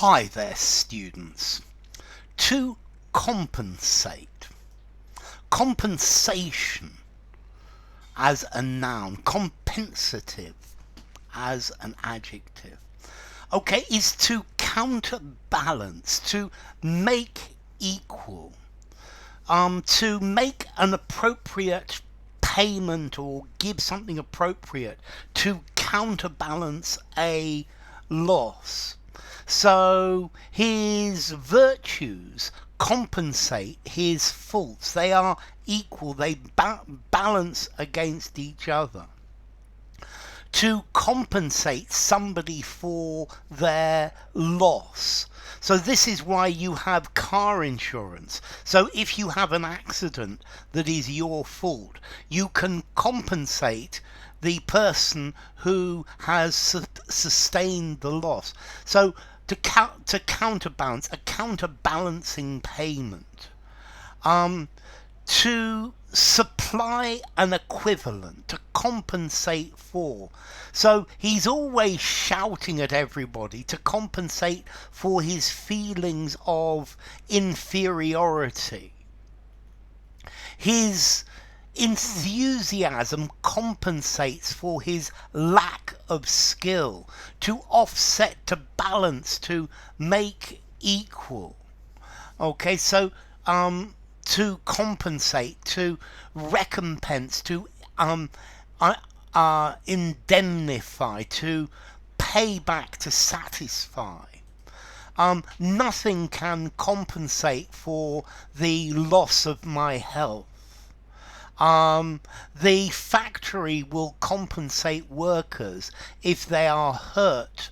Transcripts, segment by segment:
Hi there, students. To compensate. Compensation as a noun, compensative as an adjective. Okay, is to counterbalance, to make equal, to make an appropriate payment or give something appropriate to counterbalance a loss. So his virtues compensate his faults. They are equal. They balance against each other. To compensate somebody for their loss. So this is why you have car insurance. So if you have an accident that is your fault, you can compensate the person who has sustained the loss. So to counterbalance, a counterbalancing payment. To supply an equivalent, to compensate for. So he's always shouting at everybody to compensate for his feelings of inferiority. His enthusiasm compensates for his lack of skill, to offset, to balance, to make equal. Okay, so to compensate, to recompense, to indemnify, to pay back, to satisfy. Nothing can compensate for the loss of my health. The factory will compensate workers if they are hurt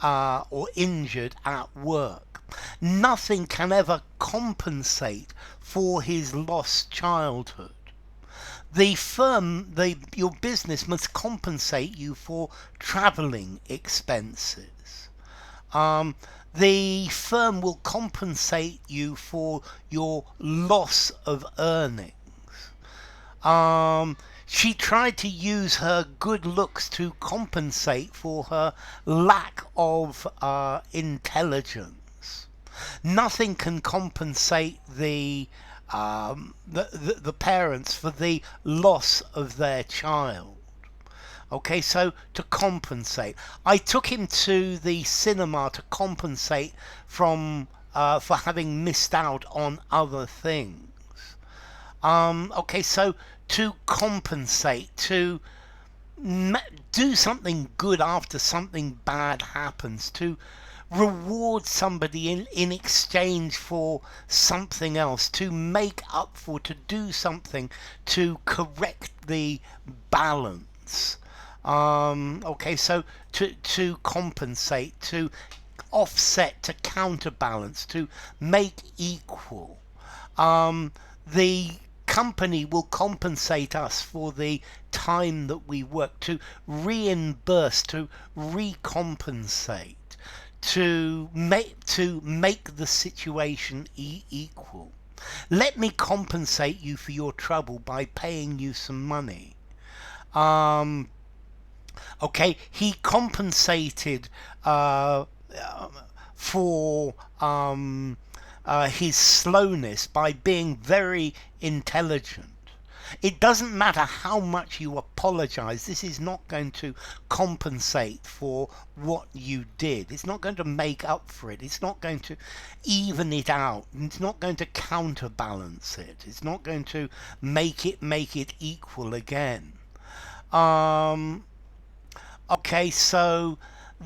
or injured at work. Nothing can ever compensate for his lost childhood. The firm, your business must compensate you for travelling expenses. The firm will compensate you for your loss of earnings. She tried to use her good looks to compensate for her lack of intelligence. Nothing can compensate the parents for the loss of their child. Okay, so to compensate. I took him to the cinema to compensate for having missed out on other things. Okay, so to compensate, to do something good after something bad happens, to reward somebody in exchange for something else, to make up for, to do something to correct the balance. Okay, so to compensate, to offset, to counterbalance, to make equal. The company will compensate us for the time that we work, to reimburse, to recompensate, to make the situation equal. Let me compensate you for your trouble by paying you some money. Okay, he compensated for his slowness by being very intelligent. It doesn't matter how much you apologize, this is not going to compensate for what you did. It's not going to make up for it. It's not going to even it out. It's not going to counterbalance it. It's not going to make it equal again. Okay, so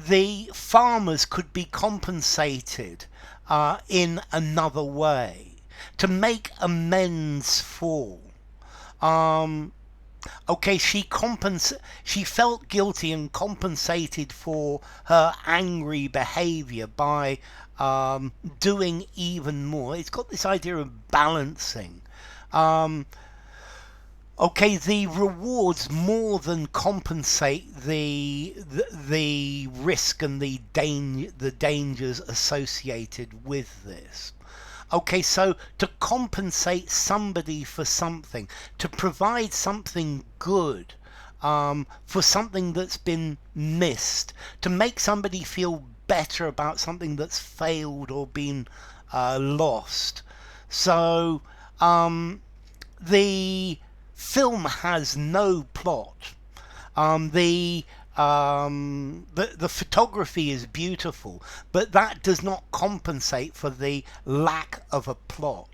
the farmers could be compensated in another way, to make amends for. Okay, she felt guilty and compensated for her angry behavior by doing even more. It's got this idea of balancing. Okay, the rewards more than compensate the risk and the dangers associated with this. Okay, so to compensate somebody for something, to provide something good for something that's been missed, to make somebody feel better about something that's failed or been lost. So the film has no plot. The photography is beautiful, but that does not compensate for the lack of a plot.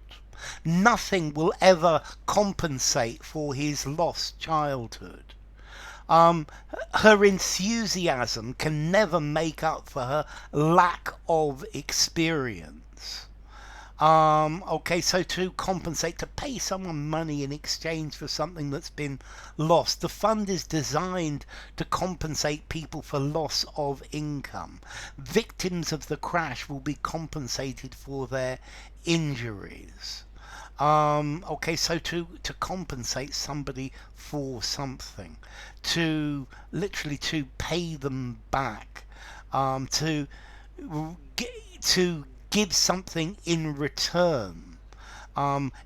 Nothing will ever compensate for his lost childhood. Her enthusiasm can never make up for her lack of experience. Okay, so to compensate, to pay someone money in exchange for something that's been lost. The fund is designed to compensate people for loss of income. Victims of the crash will be compensated for their injuries. Okay, so to compensate somebody for something, to literally to pay them back, to to give something in return,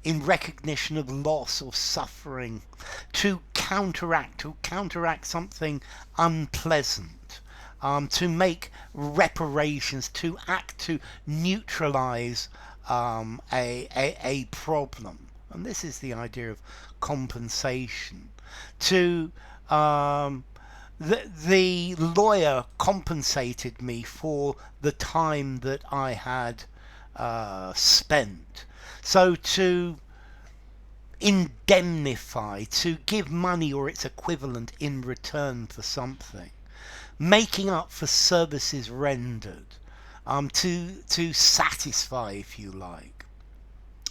in recognition of loss or suffering, to counteract something unpleasant, to make reparations, to act to neutralize a problem. And this is the idea of compensation. To the lawyer compensated me for the time that I had spent. So to indemnify, to give money or its equivalent in return for something, making up for services rendered, to satisfy, if you like.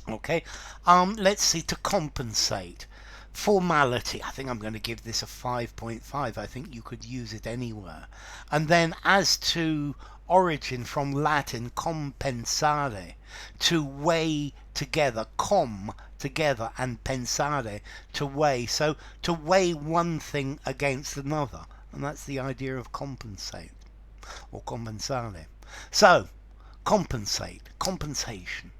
Okay, let's see, to compensate. Formality, I think I'm going to give this a 5.5. I think you could use it anywhere. And then as to origin, from Latin compensare, to weigh together, together, and pensare, to weigh. So to weigh one thing against another, and that's the idea of compensate or compensare. So compensate, compensation.